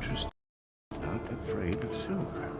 interesting. Not afraid of silver.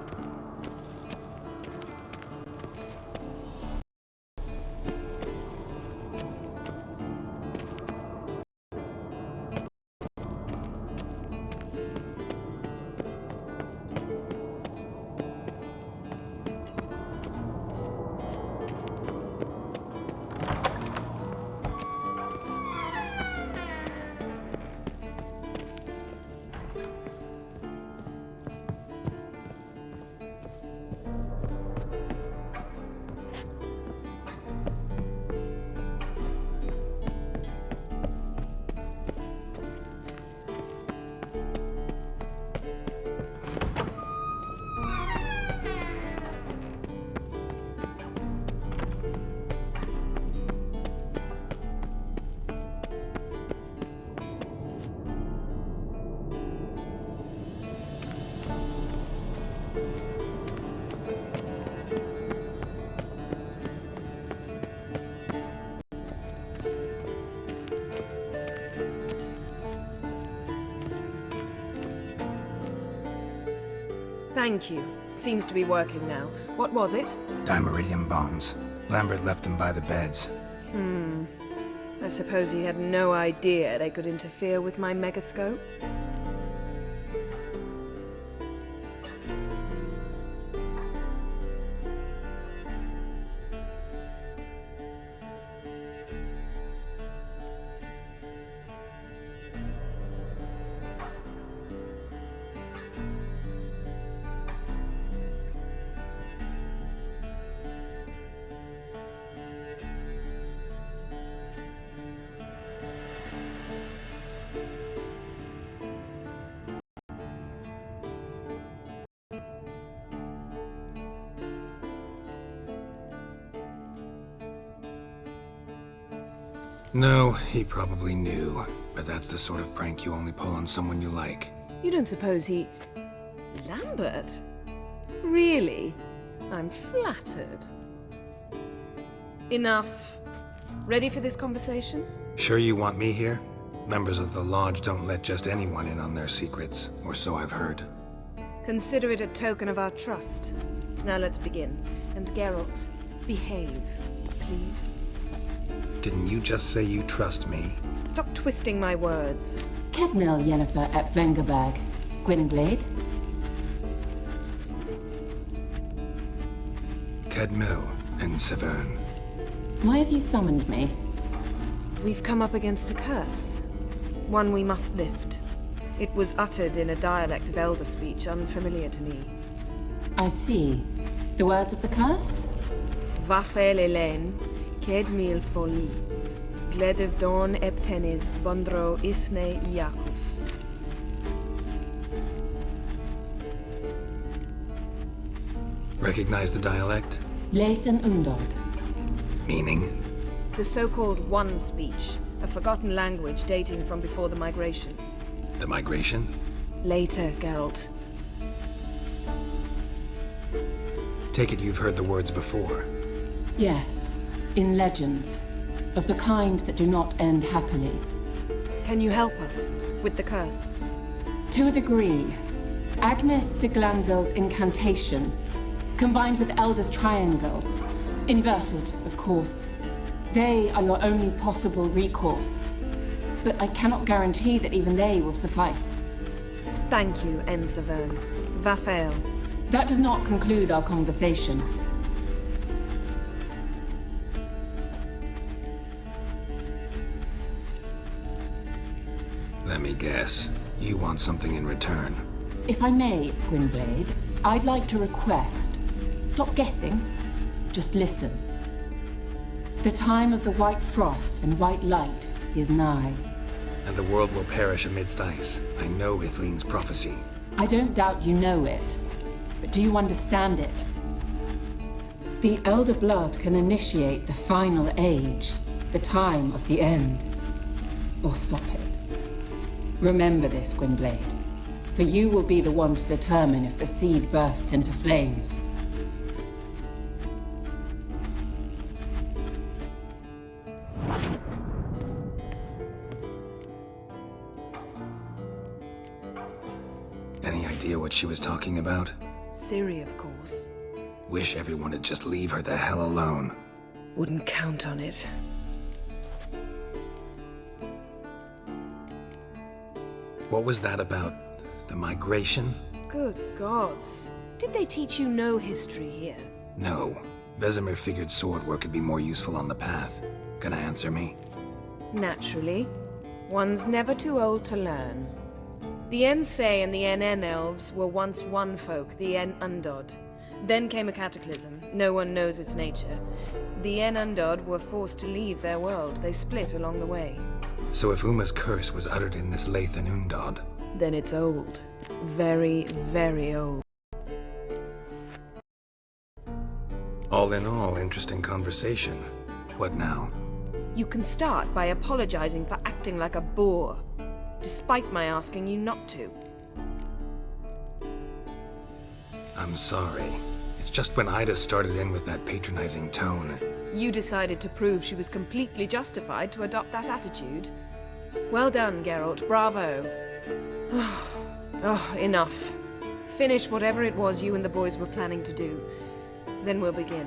Thank you. Seems to be working now. What was it? Dimeridium bombs. Lambert left them by the beds. I suppose he had no idea they could interfere with my megascope? No, he probably knew. But that's the sort of prank you only pull on someone you like. You don't suppose he... Lambert? Really? I'm flattered. Enough. Ready for this conversation? Sure you want me here? Members of the Lodge don't let just anyone in on their secrets, or so I've heard. Consider it a token of our trust. Now let's begin. And Geralt, behave, please. Didn't you just say you trust me? Stop twisting my words. Kedmil Yennefer ep Vengerberg, Gwynblade. Kedmil and Severn. Why have you summoned me? We've come up against a curse. One we must lift. It was uttered in a dialect of Elder speech unfamiliar to me. I see. The words of the curse? Vafel Elen, Kedmil Foli, Gledev Don Eptenid, Bondro Isne Iakus. Recognize the dialect? Lathan Undod. Meaning? The so-called One speech, a forgotten language dating from before the migration. The migration? Later, Geralt. Take it you've heard the words before. Yes, in legends. Of the kind that do not end happily. Can you help us with the curse? To a degree. Agnes de Glanville's incantation, combined with Elder's triangle, inverted, of course. They are your only possible recourse. But I cannot guarantee that even they will suffice. Thank you, Severn. Vafel. That does not conclude our conversation. Let me guess. You want something in return. If I may, Gwynblade, I'd like to request. Stop guessing. Just listen. The time of the white frost and white light is nigh. And the world will perish amidst ice. I know Ithleen's prophecy. I don't doubt you know it. But do you understand it? The Elder Blood can initiate the final age, the time of the end. Or stop it. Remember this, Gwynblade. For you will be the one to determine if the seed bursts into flames. she was talking about? Ciri, of course. Wish everyone would just leave her the hell alone. Wouldn't count on it. What was that about? The migration? Good gods. Did they teach you no history here? No. Vesemir figured sword work could be more useful on the path. Gonna answer me? Naturally. One's never too old to learn. The Ensei and the NN elves were once one folk, the En Undod. Then came a cataclysm. No one knows its nature. The En Undod were forced to leave their world. They split along the way. So if Uma's curse was uttered in this Lathan Undod, Then it's old. Very, very old. all in all, interesting conversation. What now? You can start by apologizing for acting like a boor, despite my asking you not to. I'm sorry. It's just when Ida started in with that patronizing tone. You decided to prove she was completely justified to adopt that attitude. Well done, Geralt. Bravo. Oh, enough. Finish whatever it was you and the boys were planning to do. Then we'll begin.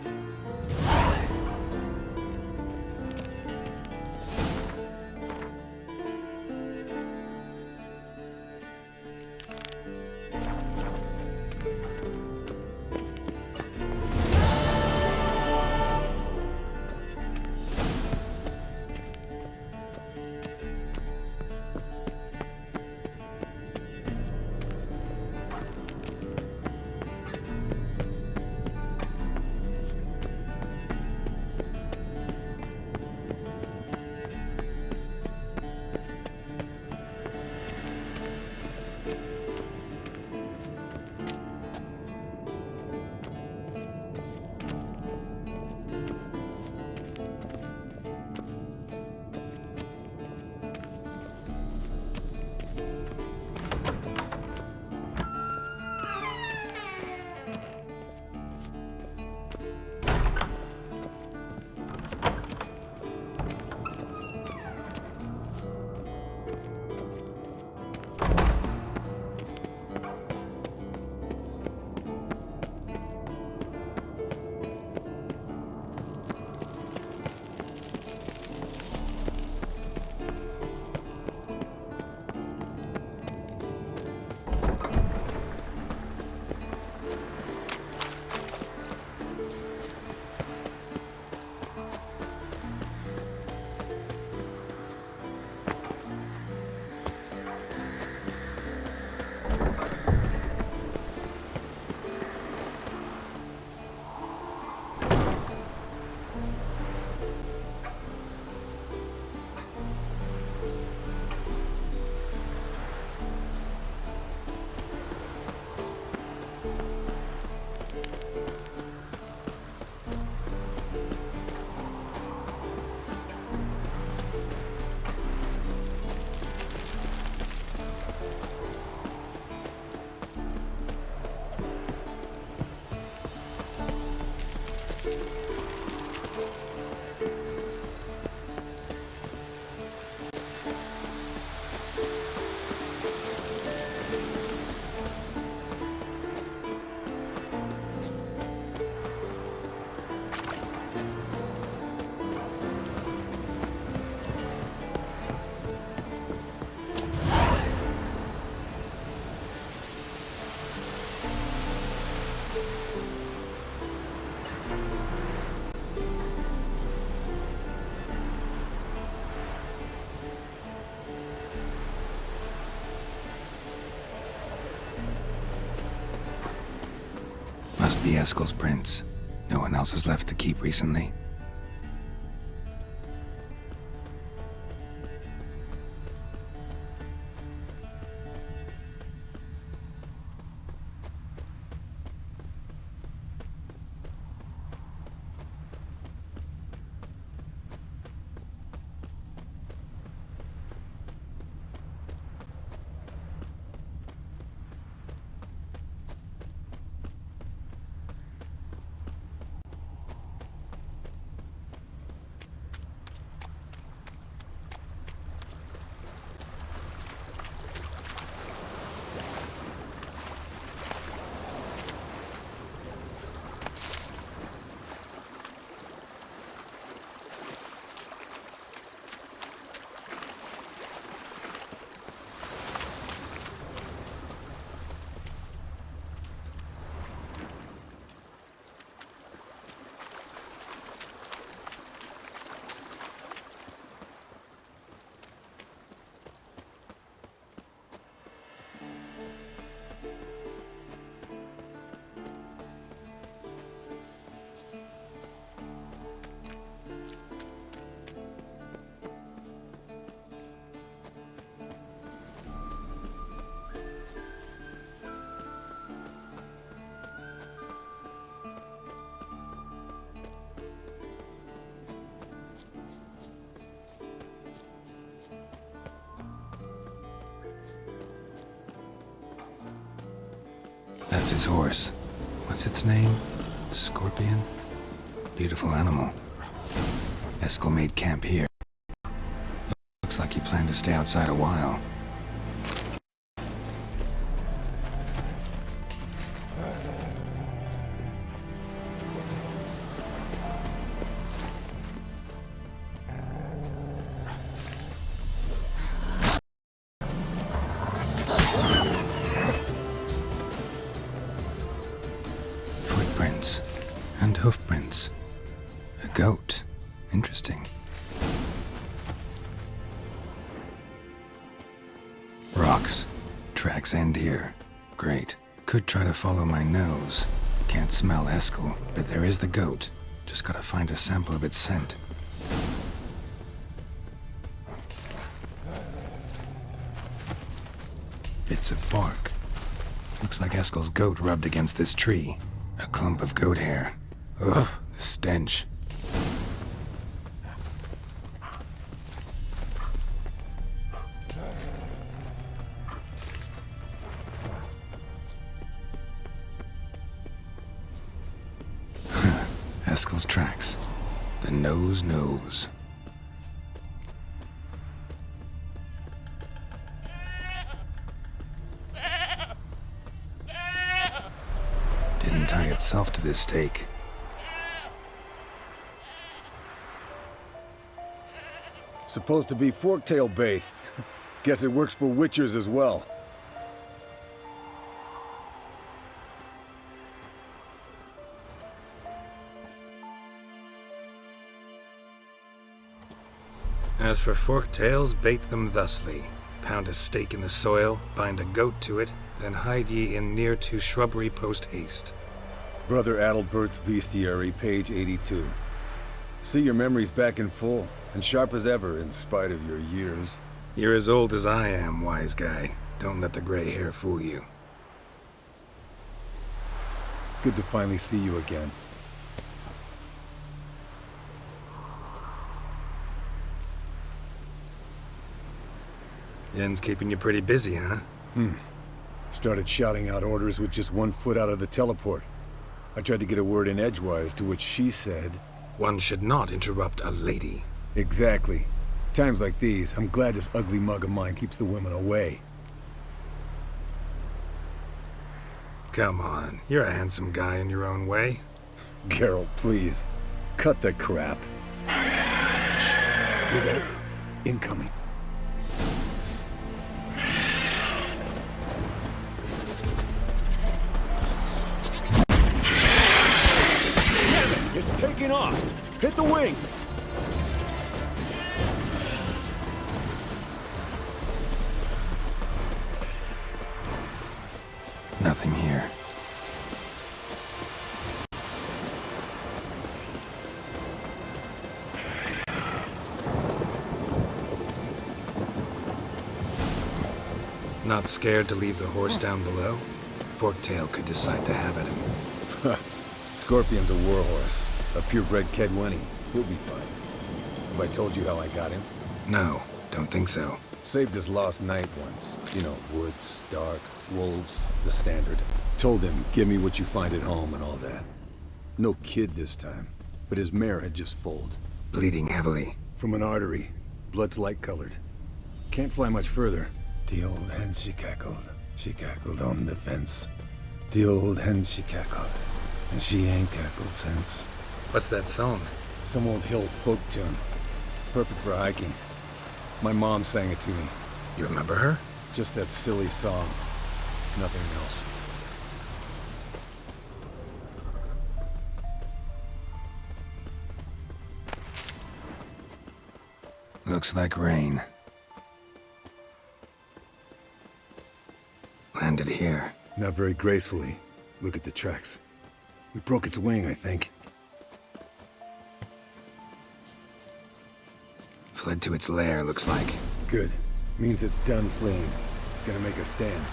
The Eskel's prints. No one else has left the keep recently. That's his horse. What's its name? Scorpion? Beautiful animal. Eskel made camp here. Looks like he planned to stay outside a while. Footprints and hoofprints. A goat. Interesting. Rocks. Tracks end here. Great. Could try to follow my nose. Can't smell Eskel, but there is the goat. Just gotta find a sample of its scent. Bits of bark. Looks like Eskel's goat rubbed against this tree. A clump of goat hair. Ugh, the stench. Eskel's tracks. The nose knows. Didn't tie itself to this stake. Supposed to be forktail bait. Guess it works for witchers as well. As for forktails, bait them thusly. Pound a stake in the soil, bind a goat to it, then hide ye in near to shrubbery post haste. Brother Adalbert's Bestiary, page 82. See your memories back in full, and sharp as ever in spite of your years. You're as old as I am, wise guy. Don't let the gray hair fool you. Good to finally see you again. Yen's keeping you pretty busy, huh? Started shouting out orders with just 1 foot out of the teleport. I tried to get a word in edgewise, to which she said... One should not interrupt a lady. Exactly. Times like these, I'm glad this ugly mug of mine keeps the women away. Come on, you're a handsome guy in your own way. Geralt, please. Cut the crap. Shh. Hear that? Incoming. It's taking off! Hit the wings! Nothing here. Not scared to leave the horse down below? Forktail could decide to have at him. Scorpion's a warhorse. A purebred Kedwenny. He'll be fine. Have I told you how I got him? No, don't think so. Saved his lost knight once. You know, woods, dark, wolves, the standard. Told him, give me what you find at home and all that. No kid this time, but his mare had just foaled. Bleeding heavily. From an artery. Blood's light-colored. Can't fly much further. The old hen she cackled on the fence. The old hen she cackled, and she ain't cackled since. What's that song? Some old hill folk tune. Perfect for hiking. My mom sang it to me. You remember her? Just that silly song. Nothing else. Looks like rain. Landed here. Not very gracefully. Look at the tracks. We broke its wing, I think. Fled to its lair, looks like. Good. Means it's done fleeing. Gonna make a stand.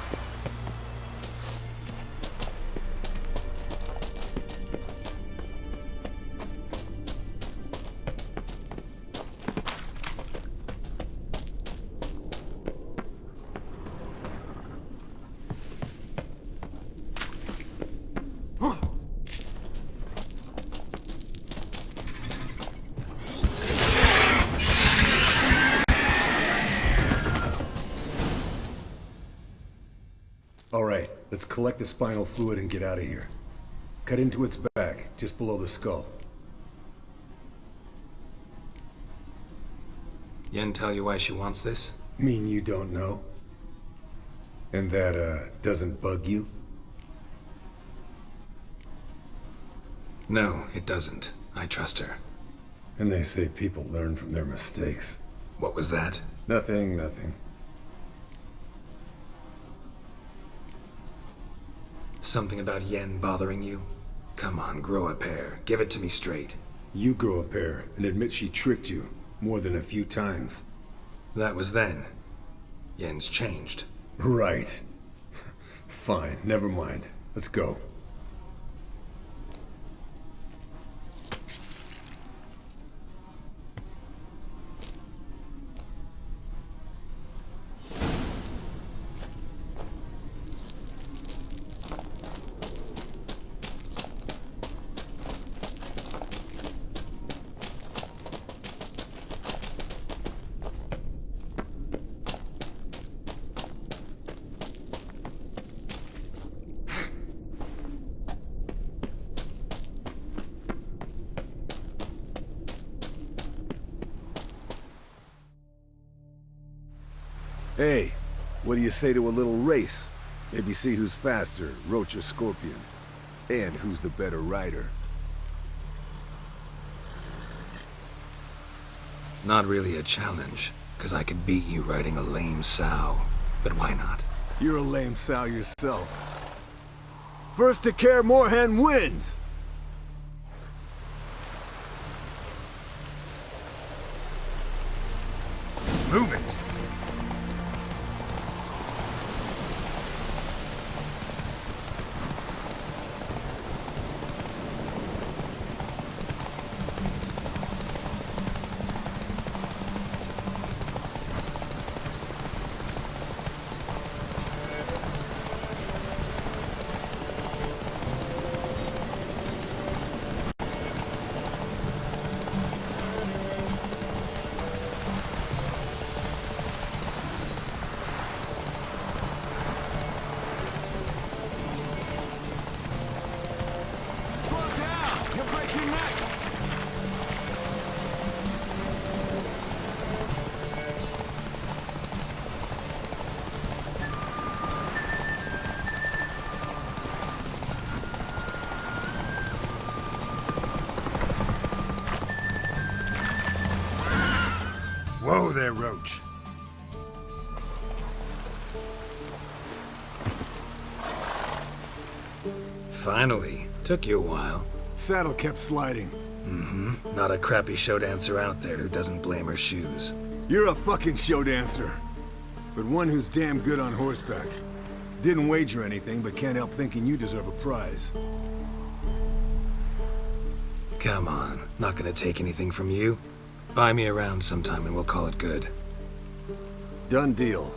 collect the spinal fluid and get out of here. Cut into its back, just below the skull. Yen tell you why she wants this? Mean you don't know? And that, doesn't bug you? No, it doesn't. I trust her. And they say people learn from their mistakes. What was that? Nothing, nothing. Something about Yen bothering you? Come on, grow a pair. Give it to me straight. You grow a pair and admit she tricked you more than a few times. That was then. Yen's changed. Right. Fine, never mind. Let's go. Hey, what do you say to a little race? Maybe see who's faster, Roach or Scorpion. And who's the better rider. Not really a challenge, because I could beat you riding a lame sow. But why not? You're a lame sow yourself. First to Kaer Morhen wins! Move it! Whoa there, Roach. Finally. Took you a while. Saddle kept sliding. Mm-hmm. Not a crappy show dancer out there who doesn't blame her shoes. You're a fucking show dancer. But one who's damn good on horseback. Didn't wager anything, but can't help thinking you deserve a prize. Come on. Not gonna take anything from you. Buy me around sometime and we'll call it good. Done deal.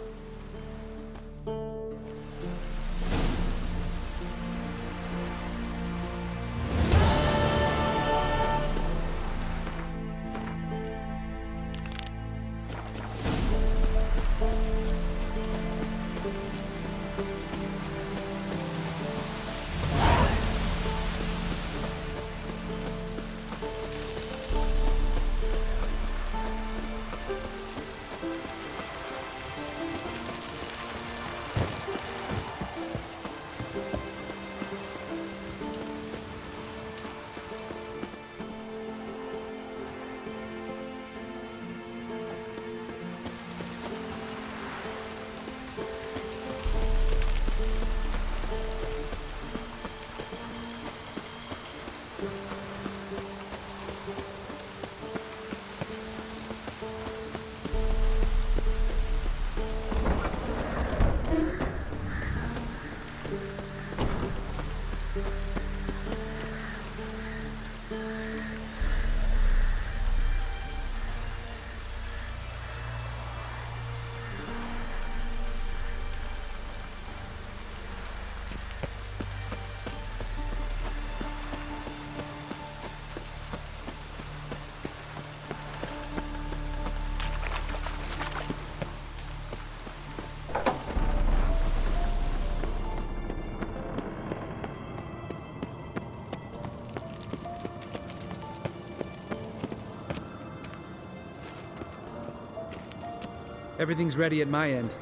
Everything's ready at my end.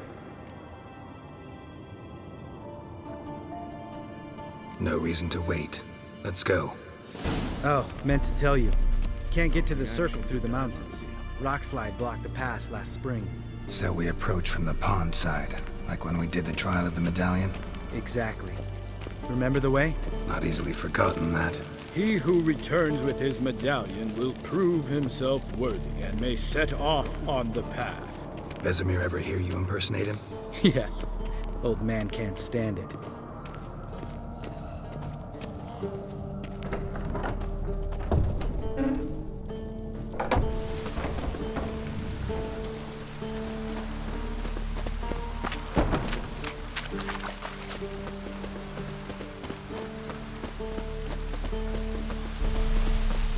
No reason to wait. Let's go. Oh, meant to tell you. Can't get to the circle through the mountains. Rockslide blocked the pass last spring. So we approach from the pond side, like when we did the trial of the medallion? Exactly. Remember the way? Not easily forgotten, that. He who returns with his medallion will prove himself worthy and may set off on the path. Vesemir ever hear you impersonate him? Yeah. Old man can't stand it.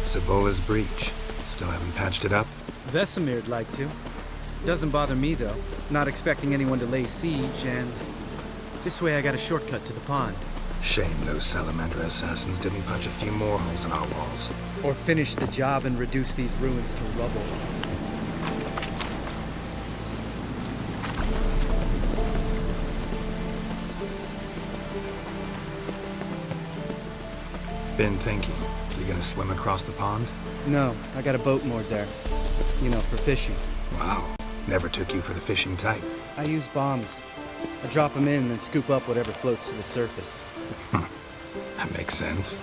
Savola's breach. Still haven't patched it up? Vesemir'd like to. Doesn't bother me, though. Not expecting anyone to lay siege, and this way I got a shortcut to the pond. Shame those Salamander assassins didn't punch a few more holes in our walls. Or finish the job and reduce these ruins to rubble. Been thinking. You gonna swim across the pond? No, I got a boat moored there. You know, for fishing. Wow. Never took you for the fishing type. I use bombs. I drop them in, then scoop up whatever floats to the surface. That makes sense.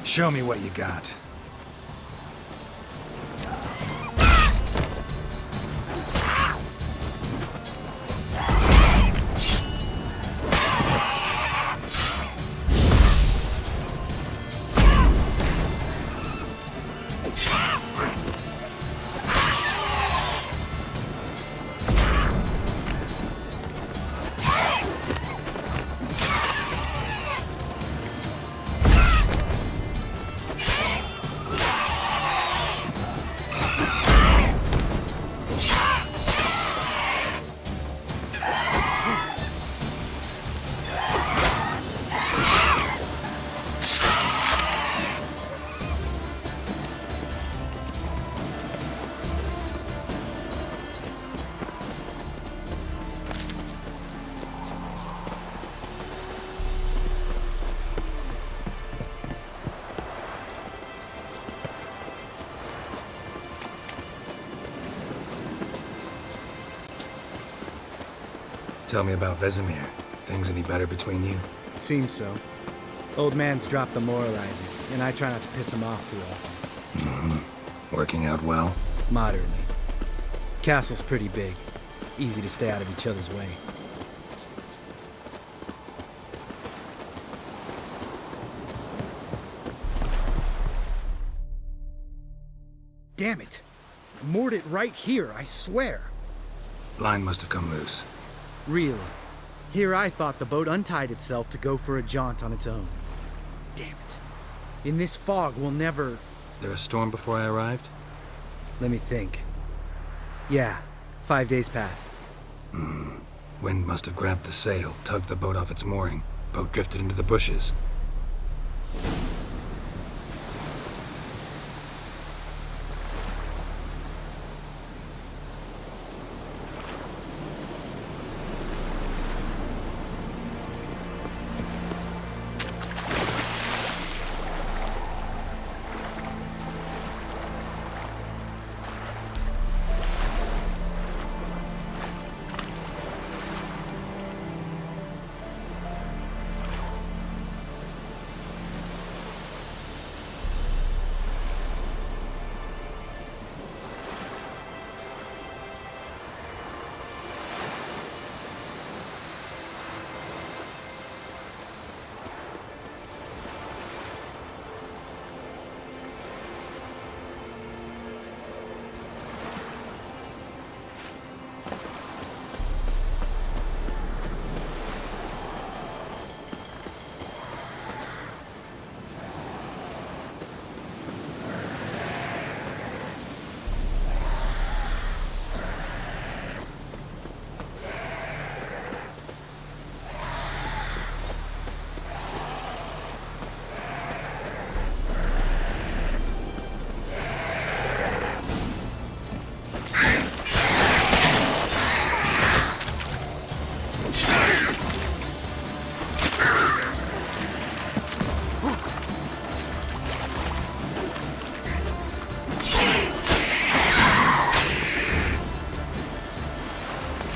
Show me what you got. Tell me about Vesemir. Things any better between you? Seems so. Old man's dropped the moralizing, and I try not to piss him off too often. Working out well? Moderately. Castle's pretty big. Easy to stay out of each other's way. Damn it! Moored it right here, I swear! Line must have come loose. Really? Here I thought the boat untied itself to go for a jaunt on its own. Damn it. In this fog, we'll never... There a storm before I arrived? Let me think. Yeah, 5 days passed. Wind must have grabbed the sail, tugged the boat off its mooring. Boat drifted into the bushes.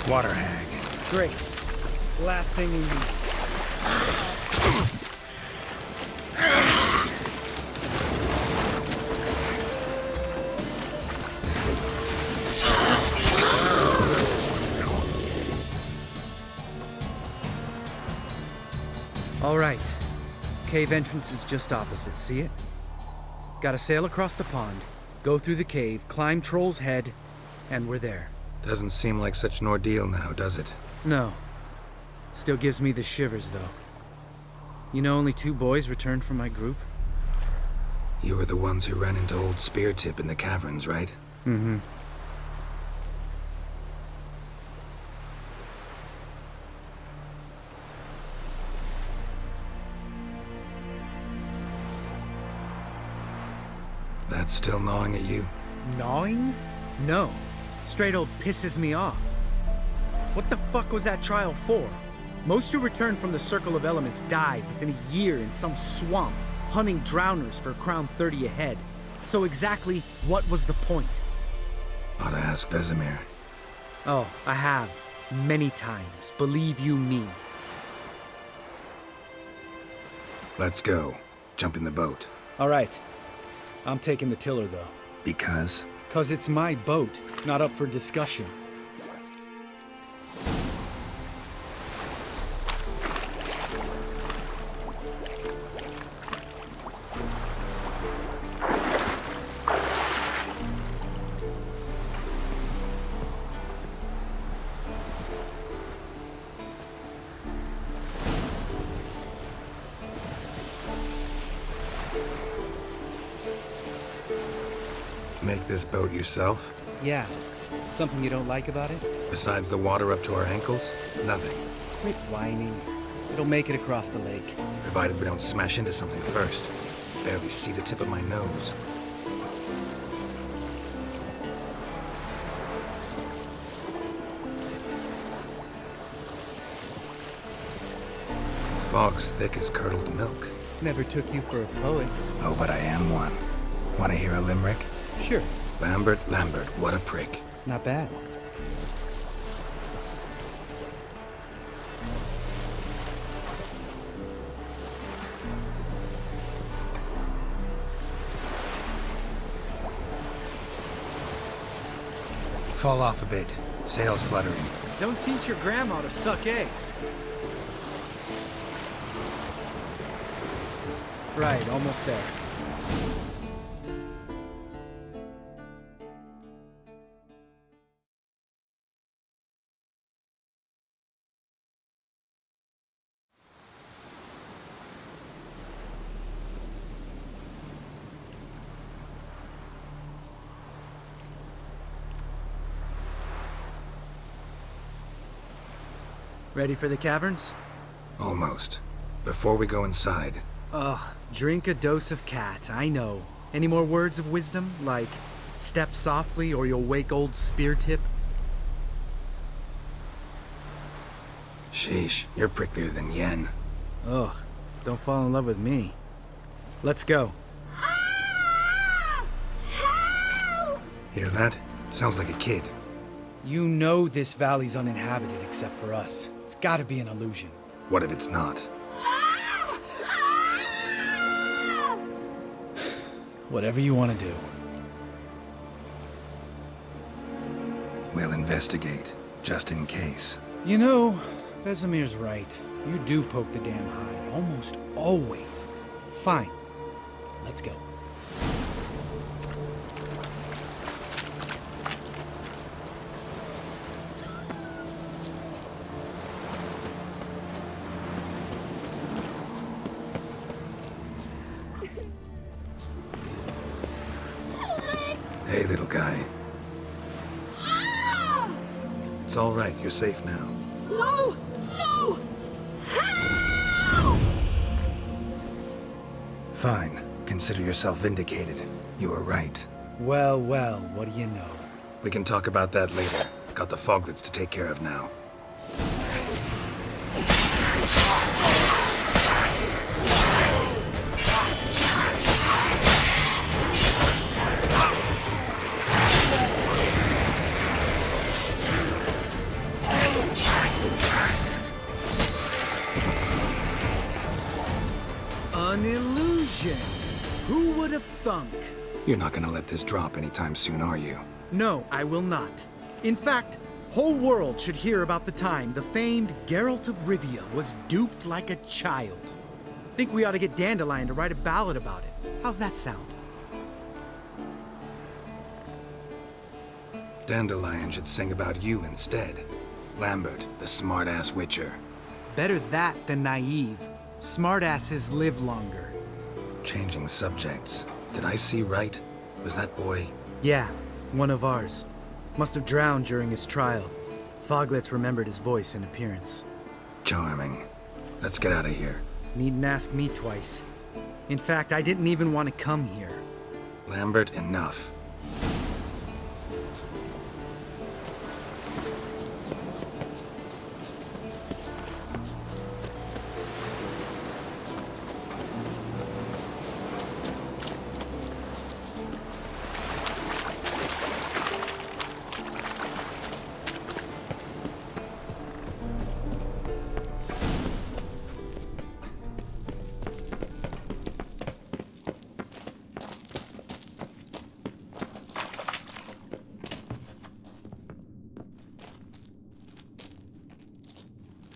Water hag. Great. Last thing we need. All right. Cave entrance is just opposite, see it? Gotta sail across the pond, go through the cave, climb Troll's Head, and we're there. Doesn't seem like such an ordeal now, does it? No. Still gives me the shivers, though. You know only 2 boys returned from my group? You were the ones who ran into old Speartip in the caverns, right? Mm-hmm. That's still gnawing at you? Gnawing? No. Straight old pisses me off. What the fuck was that trial for? Most who returned from the Circle of Elements died within a year in some swamp, hunting drowners for a crown 30 a head. So exactly what was the point? Ought to ask Vesemir. Oh, I have. Many times. Believe you me. Let's go. Jump in the boat. All right. I'm taking the tiller, though. Because? 'Cause it's my boat, not up for discussion. Make this boat yourself? Yeah. Something you don't like about it? Besides the water up to our ankles? Nothing. Quit whining. It'll make it across the lake. Provided we don't smash into something first. Barely see the tip of my nose. Fog's thick as curdled milk. Never took you for a poet. Oh, but I am one. Want to hear a limerick? Sure. Lambert, Lambert, what a prick. Not bad. Fall off a bit. Sails fluttering. Don't teach your grandma to suck eggs. Right, almost there. Ready for the caverns? Almost. Before we go inside, Ugh, drink a dose of cat, I know. Any more words of wisdom, like step softly or you'll wake old Speartip? sheesh, you're pricklier than Yen. Ugh, don't fall in love with me. Let's go. Hear that? Sounds like a kid. You know this valley's uninhabited except for us. It's gotta be an illusion. What if it's not? Whatever you want to do. We'll investigate, just in case. You know, Vesemir's right. You do poke the damn hive, almost always. Fine. Let's go. Hey, little guy. It's all right, you're safe now. No! No! Fine. Consider yourself vindicated. You were right. Well, well, what do you know? We can talk about that later. Got the foglets to take care of now. An illusion! Who would have thunk? You're not gonna let this drop anytime soon, are you? No, I will not. In fact, whole world should hear about the time the famed Geralt of Rivia was duped like a child. Think we ought to get Dandelion to write a ballad about it. How's that sound? Dandelion should sing about you instead. Lambert, the smart-ass witcher. Better that than naive. Smartasses live longer. Changing subjects. Did I see right? Was that boy... Yeah, one of ours. Must have drowned during his trial. Foglets remembered his voice and appearance. Charming. Let's get out of here. Needn't ask me twice. In fact, I didn't even want to come here. Lambert, enough.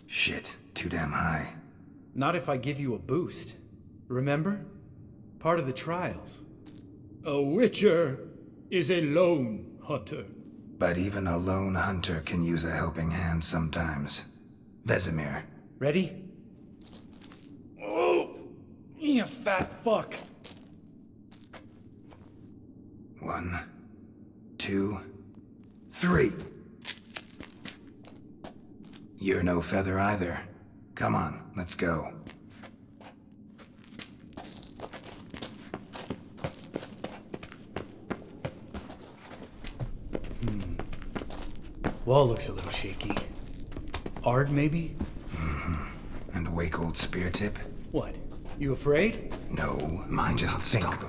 Shit, too damn high. Not if I give you a boost. Remember? Part of the trials. A witcher is a lone hunter. But even a lone hunter can use a helping hand sometimes. Vesemir. Ready? Oh! You fat fuck! 1, 2, 3. You're no feather either. Come on, let's go. Wall looks a little shaky. Ard, maybe? And wake old spear tip? What? You afraid? No, mine just stop.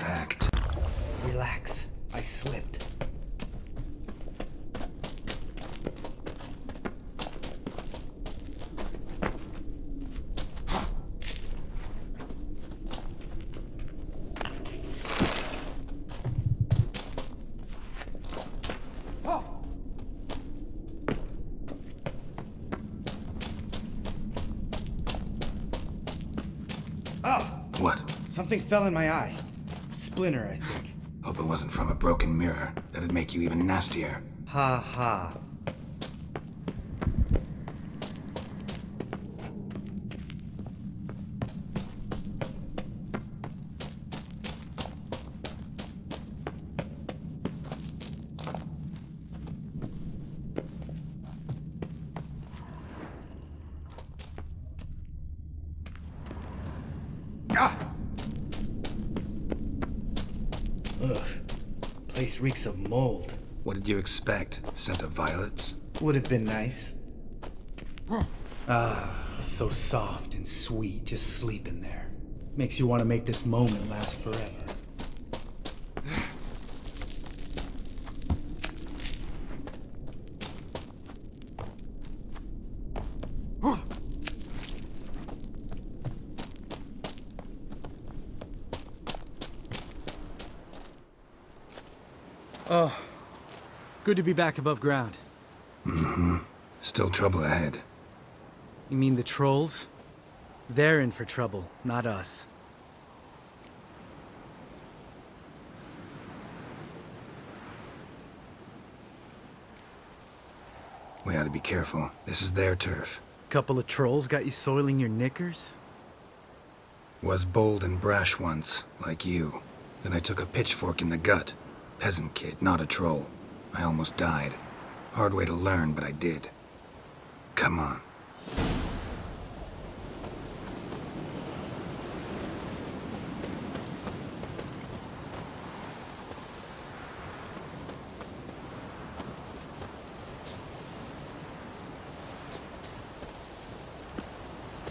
Act. Relax. I slipped. What? Something fell in my eye. Splinter, I think. Hope it wasn't from a broken mirror. That'd make you even nastier. Ha ha. Ugh. Place reeks of mold. What did you expect? Scent of violets? Would have been nice. Ah, so soft and sweet, just sleeping there. Makes you want to make this moment last forever. Oh, good to be back above ground. Still trouble ahead. You mean the trolls? They're in for trouble, not us. We ought to be careful. This is their turf. Couple of trolls got you soiling your knickers? Was bold and brash once, like you. Then I took a pitchfork in the gut. Peasant kid, not a troll. I almost died. Hard way to learn, but I did. Come on.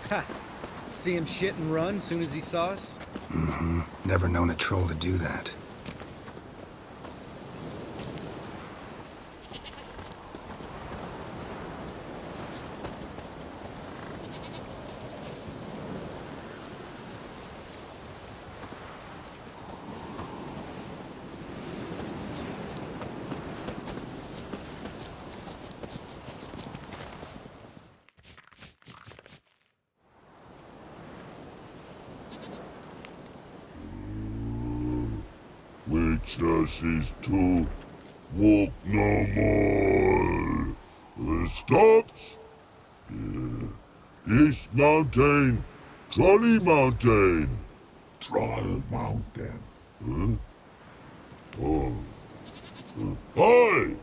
Ha! See him shit and run soon as he saw us? Mm-hmm. Never known a troll to do that. Witches is to walk no more. Stops? East Mountain, Trolley Mountain. Troll Mountain. Huh? Oh. Hi!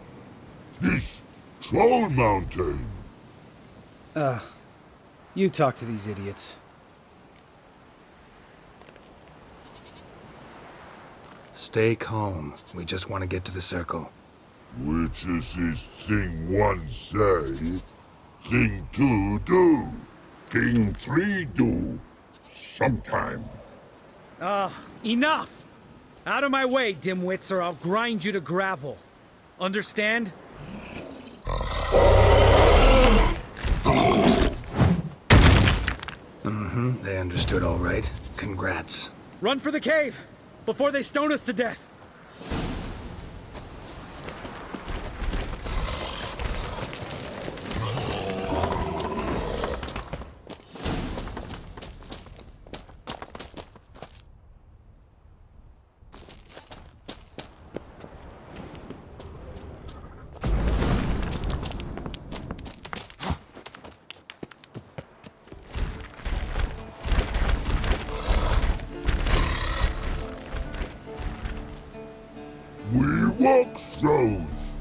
This Troll Mountain. You talk to these idiots. Stay calm. We just want to get to the circle. Witches is thing one say, thing two do, thing three do, sometime. Enough! Out of my way, dimwits, or I'll grind you to gravel. Understand? Mm-hmm. They understood all right. Congrats. Run for the cave! Before they stone us to death! We walk throws.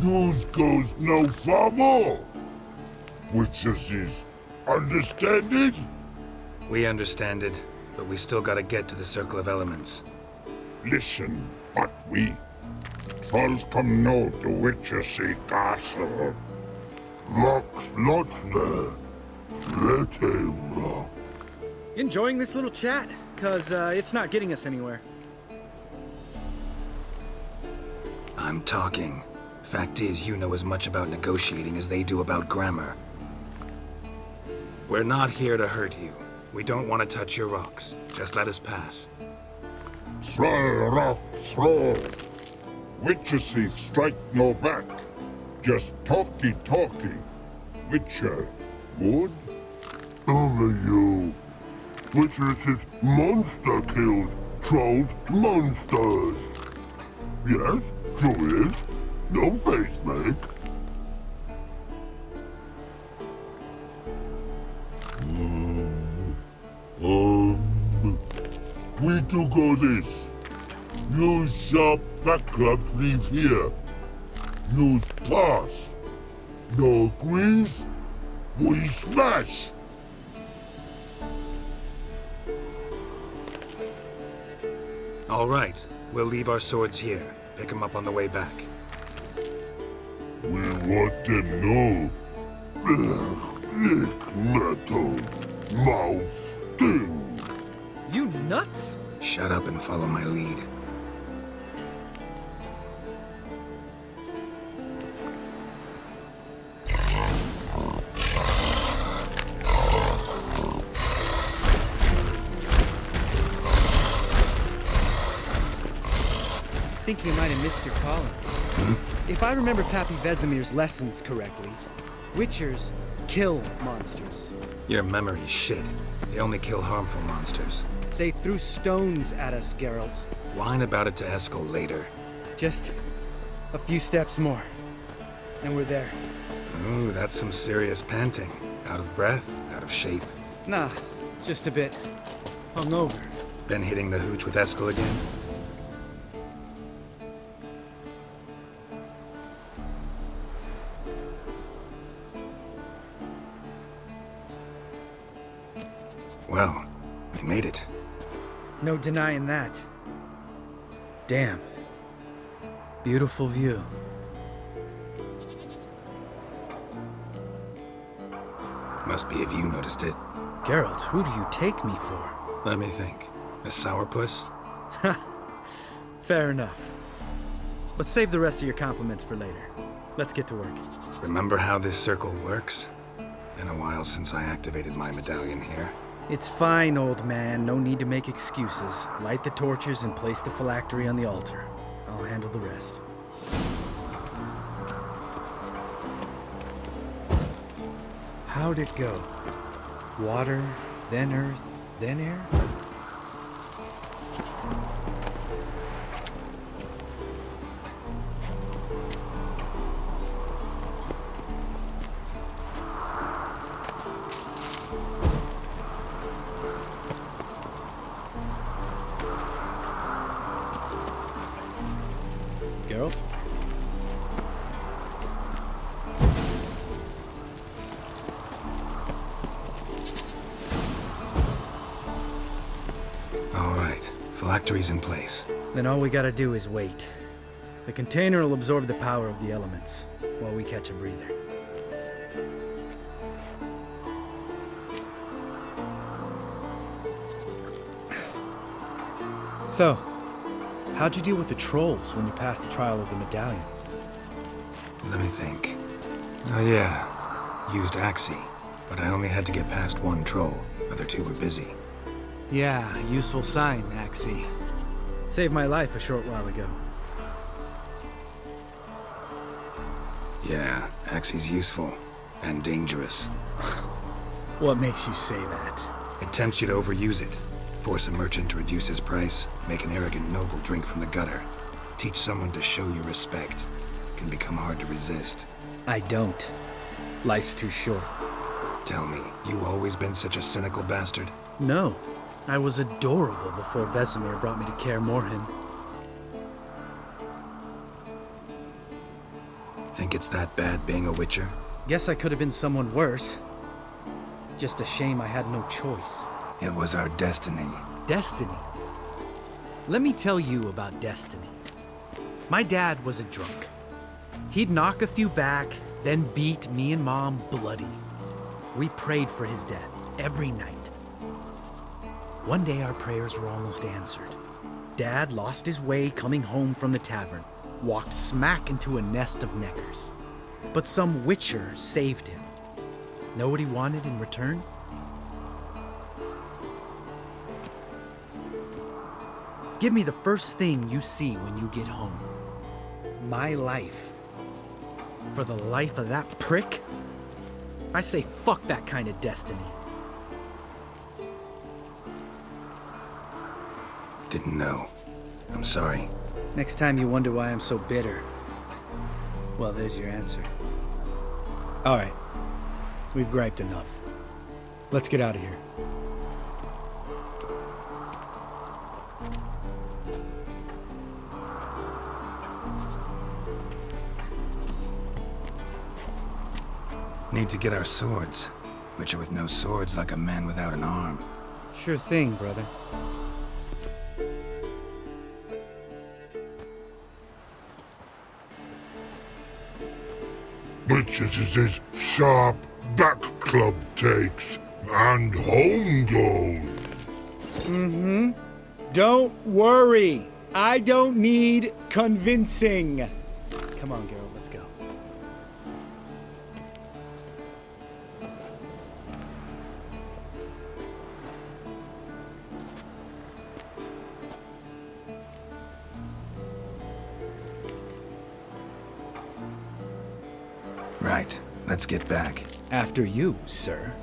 Yous goes no far more. Witches is understand it? We understand it, but we still gotta get to the Circle of Elements. Listen, but we trolls come no to Witchessy Castle. Rocks lots there. Pretty rock. Enjoying this little chat? Cause, it's not getting us anywhere. I'm talking. Fact is, you know as much about negotiating as they do about grammar. We're not here to hurt you. We don't want to touch your rocks. Just let us pass. Troll rock throw. Witchessy strike no back. Just talky. Witcher, good? Only you. Witchess's monster kills trolls monsters. Yes, true is. No face make. We do go this. Use sharp backups leave here. Use pass. No agrees? We smash. All right. We'll leave our swords here. Pick them up on the way back. We want them know. Lick metal. Mouth stings. You nuts? Shut up and follow my lead. I think you might have missed your calling. If I remember Pappy Vesemir's lessons correctly, Witchers kill monsters. Your memory's shit. They only kill harmful monsters. They threw stones at us, Geralt. Whine about it to Eskel later. Just a few steps more, and we're there. Ooh, that's some serious panting. Out of breath, out of shape. Nah, just a bit hungover. Been hitting the hooch with Eskel again? Well, we made it. No denying that. Damn. Beautiful view. Must be if you noticed it. Geralt, who do you take me for? Let me think. A sourpuss? Fair enough. But save the rest of your compliments for later. Let's get to work. Remember how this circle works? Been a while since I activated my medallion here. It's fine, old man. No need to make excuses. Light the torches and place the phylactery on the altar. I'll handle the rest. How'd it go? Water, then earth, then air? Geralt? All right, phylactery's in place. Then all we gotta do is wait. The container will absorb the power of the elements, while we catch a breather. So, how'd you deal with the trolls when you passed the trial of the medallion? Let me think. Oh yeah, used Axie, but I only had to get past one troll. Other two were busy. Yeah, useful sign, Axie. Saved my life a short while ago. Yeah, Axie's useful. And dangerous. What makes you say that? It tempts you to overuse it. Force a merchant to reduce his price, make an arrogant noble drink from the gutter. Teach someone to show you respect. Can become hard to resist. I don't. Life's too short. Tell me, you always been such a cynical bastard? No. I was adorable before Vesemir brought me to Kaer Morhen. Think it's that bad being a witcher? Guess I could have been someone worse. Just a shame I had no choice. It was our destiny. Destiny? Let me tell you about destiny. My dad was a drunk. He'd knock a few back, then beat me and Mom bloody. We prayed for his death every night. One day our prayers were almost answered. Dad lost his way coming home from the tavern, walked smack into a nest of neckers. But some witcher saved him. Know what he wanted in return? Give me the first thing you see when you get home. My life. For the life of that prick? I say fuck that kind of destiny. Didn't know. I'm sorry. Next time you wonder why I'm so bitter, well, there's your answer. All right. We've griped enough. Let's get out of here. Need to get our swords. Witcher with no swords like a man without an arm. Sure thing, brother. Bitches is his sharp back club takes, and home goes. Don't worry. I don't need convincing. Come on, Geralt, let's go. Right. Let's get back. After you, sir.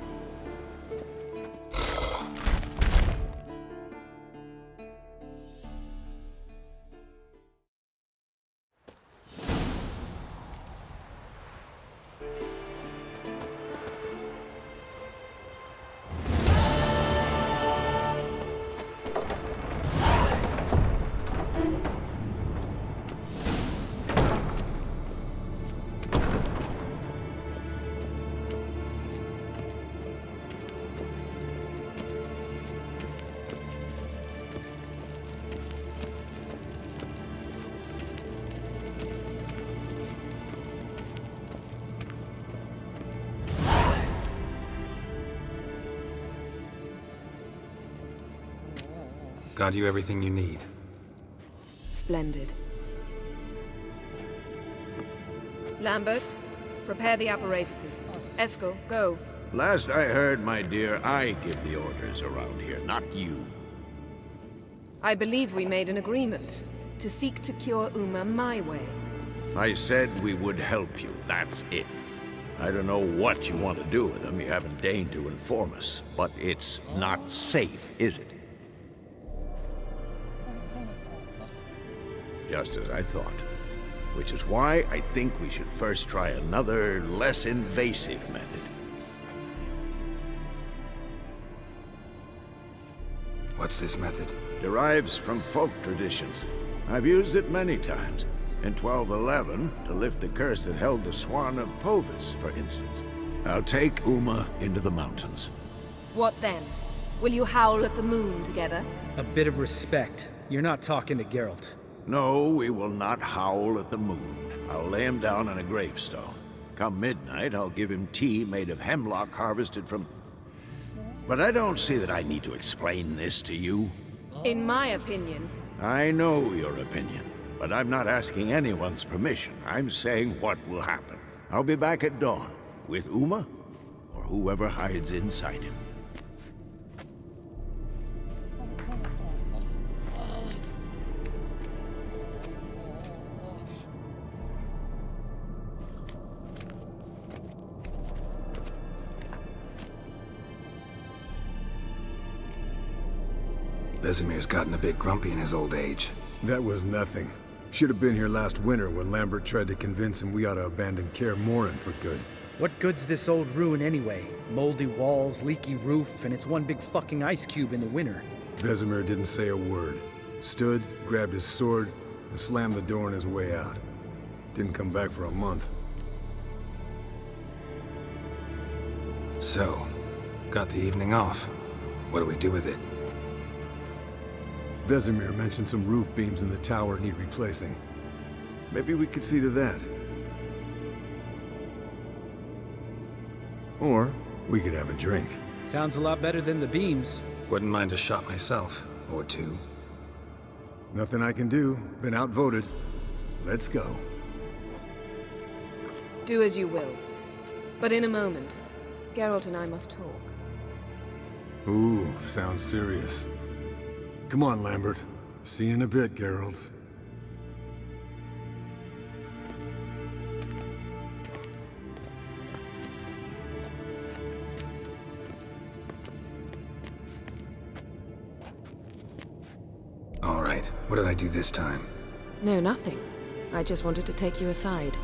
Got you everything you need. Splendid. Lambert, prepare the apparatuses. Eskel, go. Last I heard, my dear, I give the orders around here, not you. I believe we made an agreement to seek to cure Uma my way. I said we would help you, that's it. I don't know what you want to do with them, you haven't deigned to inform us, but it's not safe, is it? Just as I thought. Which is why I think we should first try another, less invasive method. What's this method? Derives from folk traditions. I've used it many times. In 1211, to lift the curse that held the Swan of Povis, for instance. I'll take Uma into the mountains. What then? Will you howl at the moon together? A bit of respect. You're not talking to Geralt. No, we will not howl at the moon. I'll lay him down on a gravestone. Come midnight, I'll give him tea made of hemlock harvested from... But I don't see that I need to explain this to you. In my opinion... I know your opinion, but I'm not asking anyone's permission. I'm saying what will happen. I'll be back at dawn, with Uma, or whoever hides inside him. Vesemir's gotten a bit grumpy in his old age. That was nothing. Should have been here last winter when Lambert tried to convince him we ought to abandon Kaer Morhen for good. What good's this old ruin anyway? Moldy walls, leaky roof, and it's one big fucking ice cube in the winter. Vesemir didn't say a word. Stood, grabbed his sword, and slammed the door on his way out. Didn't come back for a month. So, got the evening off. What do we do with it? Vesemir mentioned some roof beams in the tower need replacing. Maybe we could see to that. Or we could have a drink. Sounds a lot better than the beams. Wouldn't mind a shot myself, or two. Nothing I can do. Been outvoted. Let's go. Do as you will. But in a moment, Geralt and I must talk. Ooh, sounds serious. Come on, Lambert. See you in a bit, Geralt. All right, what did I do this time? No, nothing. I just wanted to take you aside,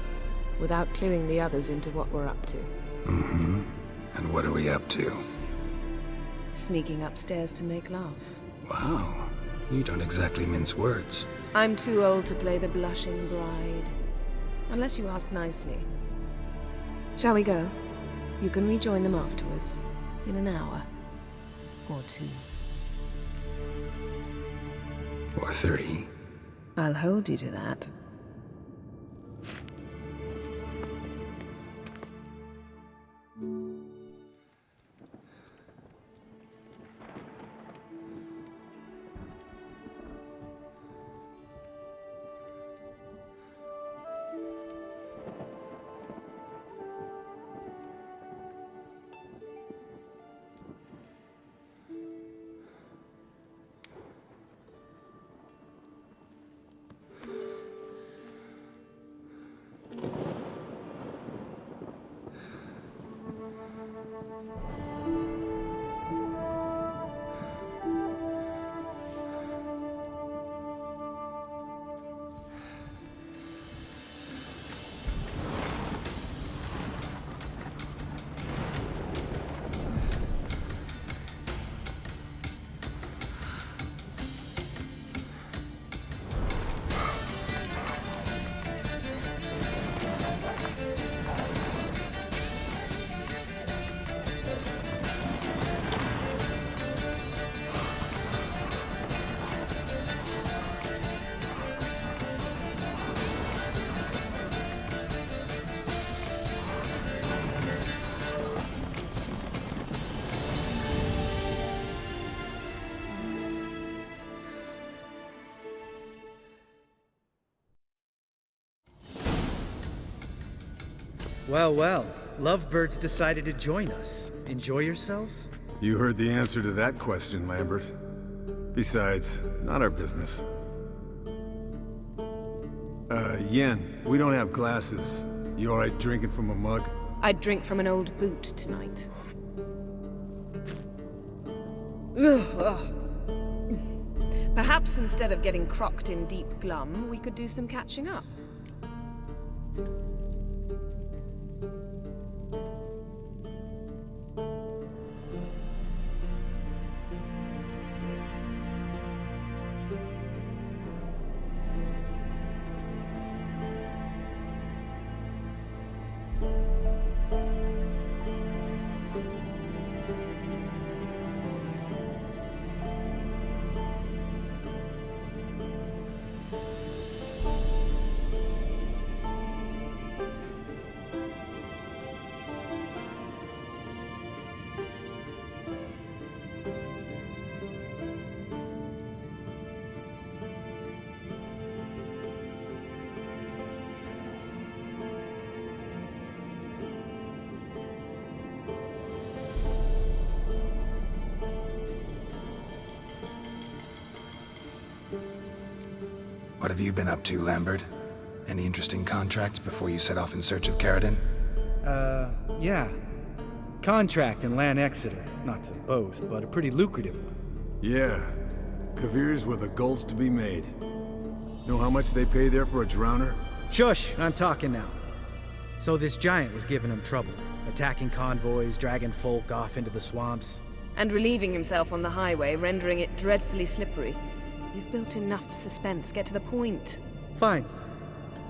without cluing the others into what we're up to. Mm-hmm. And what are we up to? Sneaking upstairs to make love. Wow, you don't exactly mince words. I'm too old to play the blushing bride. Unless you ask nicely. Shall we go? You can rejoin them afterwards. In an hour. Or two. Or three. I'll hold you to that. Well, well. Lovebirds decided to join us. Enjoy yourselves? You heard the answer to that question, Lambert. Besides, not our business. Yen, we don't have glasses. You alright drinking from a mug? I'd drink from an old boot tonight. Ugh. Perhaps instead of getting crocked in deep glum, we could do some catching up. What have you been up to, Lambert? Any interesting contracts before you set off in search of Carradine? Yeah. Contract in Lan Exeter. Not to boast, but a pretty lucrative one. Yeah. Kavir's were the golds to be made. Know how much they pay there for a drowner? Shush! I'm talking now. So this giant was giving him trouble. Attacking convoys, dragging folk off into the swamps. And relieving himself on the highway, rendering it dreadfully slippery. You've built enough suspense. Get to the point. Fine.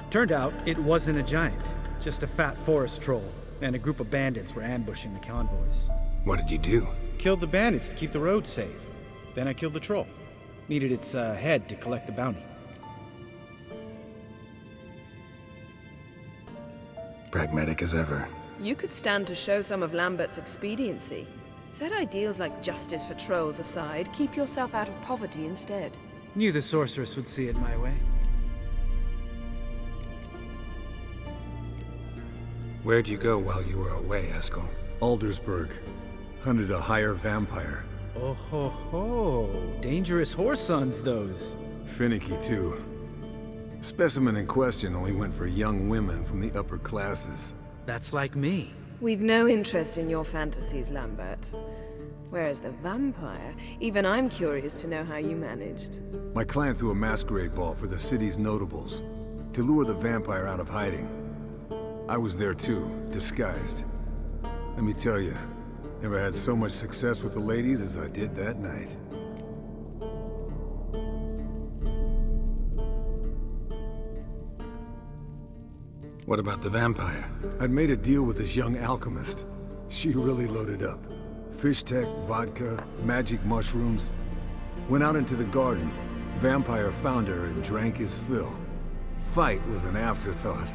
Turned out it wasn't a giant. Just a fat forest troll. And a group of bandits were ambushing the convoys. What did you do? Killed the bandits to keep the road safe. Then I killed the troll. Needed its head to collect the bounty. Pragmatic as ever. You could stand to show some of Lambert's expediency. Set ideals like justice for trolls aside, keep yourself out of poverty instead. Knew the sorceress would see it my way. Where'd you go while you were away, Eskel? Aldersburg. Hunted a higher vampire. Oh ho ho. Dangerous horse sons, those. Finicky, too. Specimen in question only went for young women from the upper classes. That's like me. We've no interest in your fantasies, Lambert. Whereas the vampire, even I'm curious to know how you managed. My clan threw a masquerade ball for the city's notables, to lure the vampire out of hiding. I was there too, disguised. Let me tell you, never had so much success with the ladies as I did that night. What about the vampire? I'd made a deal with this young alchemist. She really loaded up. Fish tech, vodka, magic mushrooms. Went out into the garden. Vampire found her and drank his fill. Fight was an afterthought.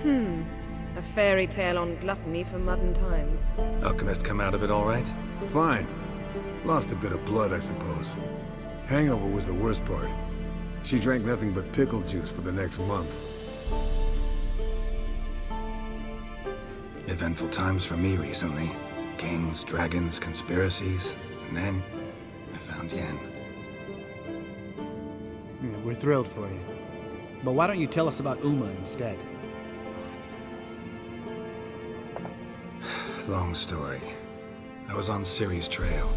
A fairy tale on gluttony for modern times. Alchemist come out of it all right? Fine. Lost a bit of blood, I suppose. Hangover was the worst part. She drank nothing but pickle juice for the next month. Eventful times for me recently. Kings, dragons, conspiracies, and then I found Yen. Yeah, we're thrilled for you. But why don't you tell us about Uma instead? Long story. I was on Ciri's trail.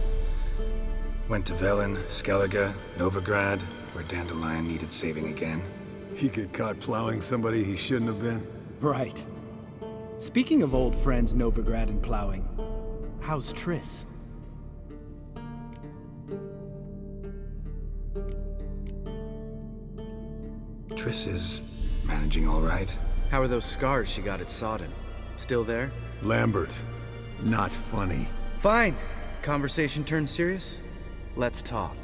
Went to Velen, Skellige, Novigrad, where Dandelion needed saving again. He get caught plowing somebody he shouldn't have been. Right. Speaking of old friends Novigrad and plowing, how's Triss? Triss is managing all right. How are those scars she got at Sodden? Still there? Lambert. Not funny. Fine. Conversation turned serious? Let's talk.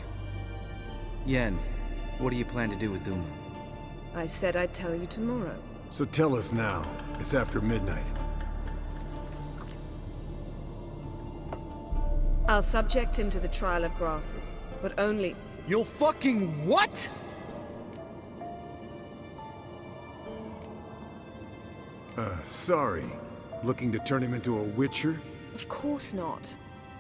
Yen, what do you plan to do with Uma? I said I'd tell you tomorrow. So tell us now. It's after midnight. I'll subject him to the trial of grasses, but only... You'll fucking what? Sorry. Looking to turn him into a witcher? Of course not.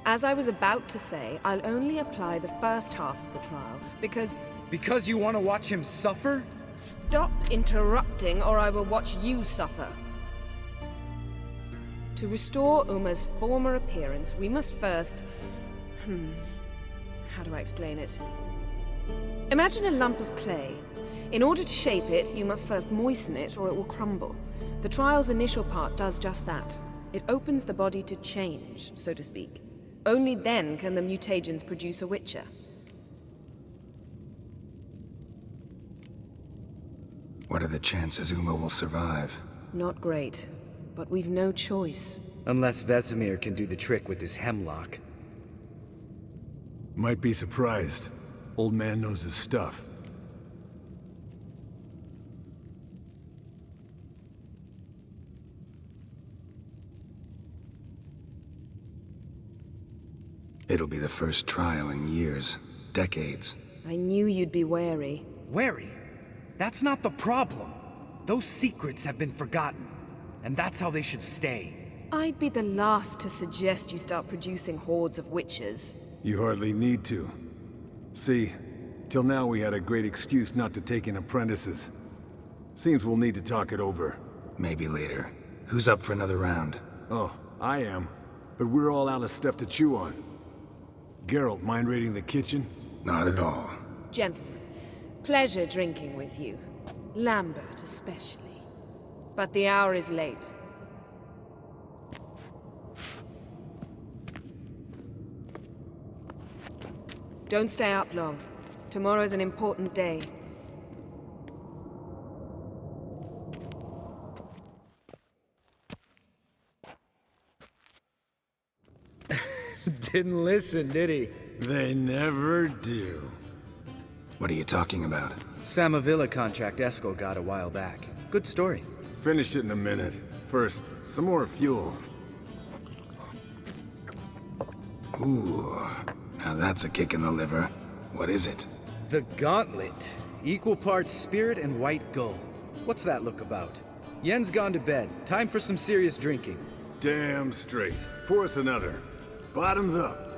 As I was about to say, I'll only apply the first half of the trial, because... Because you want to watch him suffer? Stop interrupting, or I will watch you suffer. To restore Uma's former appearance, we must first... How do I explain it? Imagine a lump of clay. In order to shape it, you must first moisten it, or it will crumble. The trial's initial part does just that. It opens the body to change, so to speak. Only then can the mutagens produce a witcher. What are the chances Uma will survive? Not great, but we've no choice. Unless Vesemir can do the trick with his hemlock. Might be surprised. Old man knows his stuff. It'll be the first trial in years, decades. I knew you'd be wary. Wary? That's not the problem. Those secrets have been forgotten, and that's how they should stay. I'd be the last to suggest you start producing hordes of witches. You hardly need to. See, till now we had a great excuse not to take in apprentices. Seems we'll need to talk it over. Maybe later. Who's up for another round? Oh, I am. But we're all out of stuff to chew on. Geralt, mind raiding the kitchen? Not at all. Gentlemen, pleasure drinking with you. Lambert especially. But the hour is late. Don't stay up long. Tomorrow's an important day. Didn't listen, did he? They never do. What are you talking about? Samavilla contract Eskel got a while back. Good story. Finish it in a minute. First, some more fuel. Ooh, now that's a kick in the liver. What is it? The Gauntlet. Equal parts spirit and white gull. What's that look about? Yen's gone to bed. Time for some serious drinking. Damn straight. Pour us another. Bottoms up.